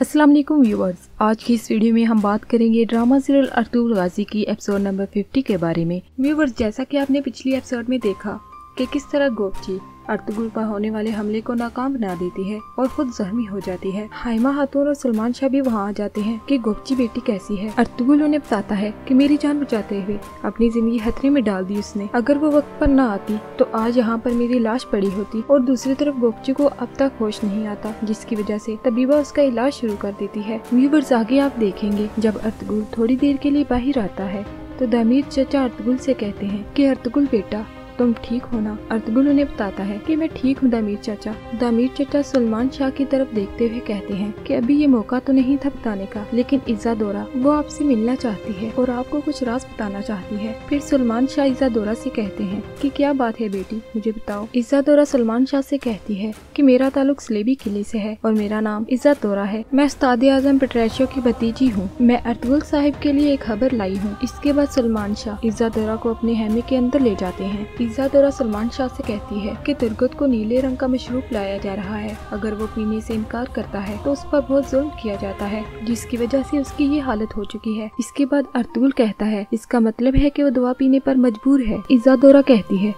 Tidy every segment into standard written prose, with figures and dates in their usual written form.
अस्सलाम वालेकुम व्यूअर्स, आज की इस वीडियो में हम बात करेंगे ड्रामा सीरियल अर्तुगरुल गाजी की एपिसोड नंबर 50 के बारे में। व्यूअर्स, जैसा कि आपने पिछली एपिसोड में देखा कि किस तरह गोपची अर्तुगरुल पर होने वाले हमले को नाकाम बना देती है और खुद जख्मी हो जाती है। हाइमा खातून और सलमान शाह भी वहाँ आ जाते हैं कि गोपची बेटी कैसी है। अर्तुगरुल उन्हें बताता है कि मेरी जान बचाते हुए अपनी जिंदगी खतरे में डाल दी उसने। अगर वो वक्त पर ना आती तो आज यहाँ पर मेरी लाश पड़ी होती। और दूसरी तरफ गोपची को अब तक होश नहीं आता, जिसकी वजह से तबीबा उसका इलाज शुरू कर देती है। व्यूअर्स, आगे आप देखेंगे जब अर्तुगरुल थोड़ी देर के लिए बाहर आता है तो दामिर चचा अर्तुगरुल से कहते हैं कि अर्तुगरुल बेटा तुम ठीक हो ना। अर्तुगरुल उन्हें बताता है कि मैं ठीक हूँ दामिर चाचा। दामिर चाचा सलमान शाह की तरफ देखते हुए कहते हैं कि अभी ये मौका तो नहीं था बताने का, लेकिन इज़्ज़ा दोरा वो आपसे मिलना चाहती है और आपको कुछ राज बताना चाहती है। फिर सलमान शाह इज़्ज़ा दोरा से कहते हैं कि क्या बात है बेटी, मुझे बताओ। इज़्ज़ा दोरा सलमान शाह से कहती है कि मेरा ताल्लुक सलेबी किले से है और मेरा नाम इज़्ज़ा दोरा है। मैं उस्ताद आज़म पेट्रेशियो की भतीजी हूँ। मैं अर्तुगरुल साहिब के लिए एक खबर लाई हूँ। इसके बाद सलमान शाह इज़्ज़ा दोरा को अपने हैमे के अंदर ले जाते हैं। इज़्ज़ा दोरा सलमान शाह से कहती है कि तुर्गत को नीले रंग का मशरूब लाया जा रहा है। अगर वो पीने से इनकार करता है तो उस पर बहुत जुल्म किया जाता है, जिसकी वजह से उसकी ये हालत हो चुकी है। इसके बाद अर्तुगरुल कहता है इसका मतलब है कि वो दवा पीने पर मजबूर है। इज़्ज़ा दोरा कहती है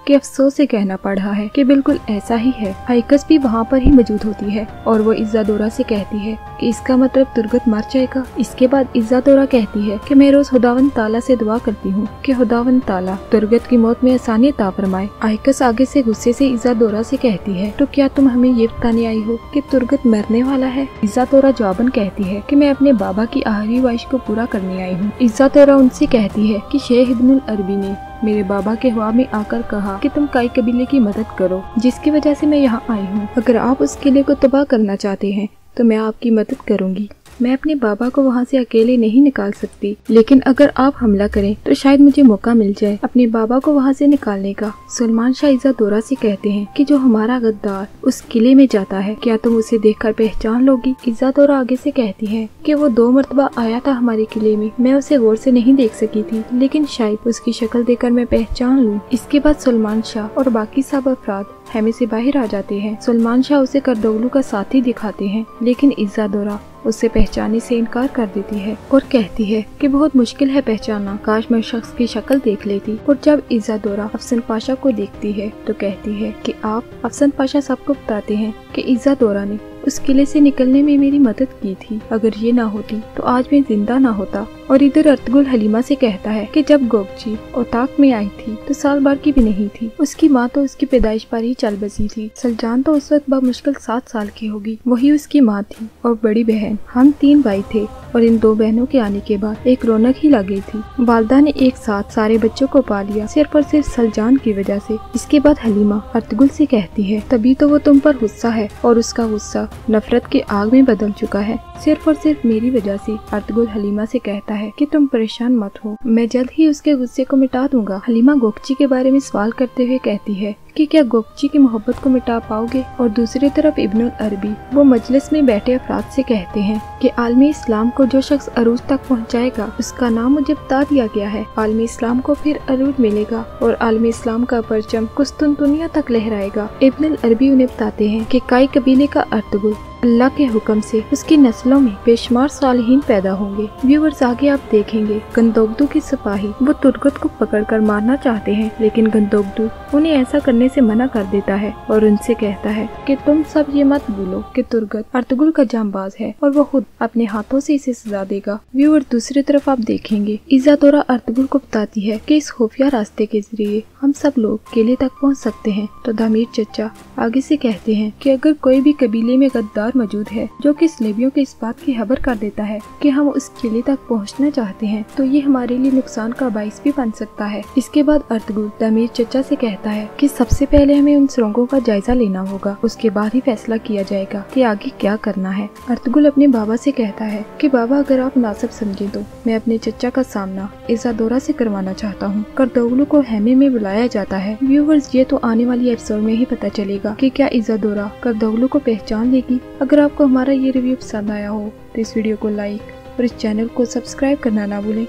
कि अफसोस से कहना पड़ रहा है कि बिल्कुल ऐसा ही है। हाइकस भी वहाँ पर ही मौजूद होती है और वो इज़्ज़ा दोरा से कहती है कि इसका मतलब तुर्गत मर जाएगा। इसके बाद इज़्ज़ा दोरा कहती है कि मैं रोज खुदावंद ताला से दुआ करती हूँ कि खुदावंद ताला तुर्गत की मौत में आसानी अता फरमाए। हाइकस आगे से गुस्से से इज़्ज़ा दोरा से कहती है तो क्या तुम हमें ये बताने आई हो कि तुर्गत मरने वाला है। इज़्ज़ा दोरा जवाबन कहती है कि मैं अपने बाबा की आखिरी ख्वाहिश को पूरा करने आई हूँ। इज़्ज़ा दोरा उनसे कहती है कि शेख इब्नुल अरबी ने मेरे बाबा के ख्वाब में आकर कहा कि तुम काई कबीले की मदद करो, जिसकी वजह से मैं यहाँ आई हूँ। अगर आप उस किले को तबाह करना चाहते हैं तो मैं आपकी मदद करूँगी। मैं अपने बाबा को वहाँ से अकेले नहीं निकाल सकती, लेकिन अगर आप हमला करें तो शायद मुझे मौका मिल जाए अपने बाबा को वहाँ से निकालने का। सलमान शाह इज़्ज़ा दोरा से कहते हैं कि जो हमारा गद्दार उस किले में जाता है, क्या तुम उसे देखकर पहचान लोगी। इज़्ज़ा दोरा आगे से कहती है कि वो 2 मरतबा आया था हमारे किले में। मैं उसे गौर से नहीं देख सकी थी, लेकिन शायद उसकी शक्ल देखकर मैं पहचान लूँ। इसके बाद सलमान शाह और बाकी सब अफराद हैमे से बाहर आ जाते हैं। सलमान शाह उसे करदौलू का साथी दिखाते हैं, लेकिन इज़्ज़ा दोरा उससे पहचानने से इनकार कर देती है और कहती है कि बहुत मुश्किल है पहचानना, काश मैं शख्स की शक्ल देख लेती। और जब इज़्ज़ा दोरा अफसन पाशा को देखती है तो कहती है कि आप। अफसन पाशा सबको बताते हैं कि इज़्ज़ा दोरा ने उस किले से निकलने में मेरी मदद की थी। अगर ये ना होती तो आज मैं जिंदा ना होता। और इधर अर्तुगरुल हलीमा से कहता है कि जब गोपची ओताक में आई थी तो साल भर की भी नहीं थी। उसकी माँ तो उसकी पैदाइश पर ही चल बसी थी। सलजान तो उस वक्त बमुश्किल 7 साल की होगी, वही उसकी माँ थी और बड़ी बहन। हम 3 भाई थे और इन 2 बहनों के आने के बाद एक रौनक ही लग गई थी। वालदा ने एक साथ सारे बच्चों को पा लिया, सिर्फ और सिर्फ सलजान की वजह से। इसके बाद हलीमा अर्तुगरुल से कहती है तभी तो वो तुम पर गुस्सा है और उसका गुस्सा नफरत के आग में बदल चुका है, सिर्फ और सिर्फ मेरी वजह से। अर्तुगरुल हलीमा से कहता है कि तुम परेशान मत हो, मैं जल्द ही उसके गुस्से को मिटा दूंगा। हलीमा गोपची के बारे में सवाल करते हुए कहती है कि क्या गोपची की मोहब्बत को मिटा पाओगे। और दूसरी तरफ इब्नुल अरबी वो मजलिस में बैठे अफराद से कहते हैं कि आलमी इस्लाम को जो शख्स अरूज तक पहुंचाएगा उसका नाम मुझे बता दिया गया है। आलमी इस्लाम को फिर अरूज मिलेगा और आलमी इस्लाम का परचम कुस्तुनतुनिया तक लहराएगा। इब्नुल अरबी उन्हें बताते हैं कि काई कबीले का अर्तुगरुल अल्लाह के हुक्म से उसकी नस्लों में बेशुमार सालिहीन पैदा होंगे। व्यूअर्स, आगे आप देखेंगे गंदोगदू की सिपाही वो तुर्गत को पकड़कर मारना चाहते हैं, लेकिन गंदोगदू उन्हें ऐसा करने से मना कर देता है और उनसे कहता है कि तुम सब ये मत भूलो कि तुर्गत अर्तुगरुल का जांबाज है और वो खुद अपने हाथों से इसे सजा देगा। व्यूअर, दूसरी तरफ आप देखेंगे इज़्ज़ा दोरा अर्तुगरुल को बताती है कि इस खुफिया रास्ते के जरिए हम सब लोग किले तक पहुँच सकते हैं। तो दामिर चचा आगे से कहते हैं कि अगर कोई भी कबीले में गद्दार मौजूद है जो कि सलेबियों के इस बात की खबर कर देता है कि हम उस किले तक पहुंचना चाहते हैं, तो ये हमारे लिए नुकसान का बाइस भी बन सकता है। इसके बाद अर्तुगरुल दामिर चचा से कहता है कि सबसे पहले हमें उन सुरंगों का जायजा लेना होगा, उसके बाद ही फैसला किया जाएगा कि आगे क्या करना है। अर्तुगरुल अपने बाबा से कहता है कि बाबा अगर आप नासब समझे तो मैं अपने चचा का सामना इज़्ज़ा दोरा से करवाना चाहता हूँ। करदौलू को हैमे में बुलाया जाता है। व्यूअर्स, ये तो आने वाली एपिसोड में ही पता चलेगा कि क्या इज़्ज़ा दोरा करदौलू को पहचान लेगी। अगर आपको हमारा ये रिव्यू पसंद आया हो तो इस वीडियो को लाइक और इस चैनल को सब्सक्राइब करना ना भूलें।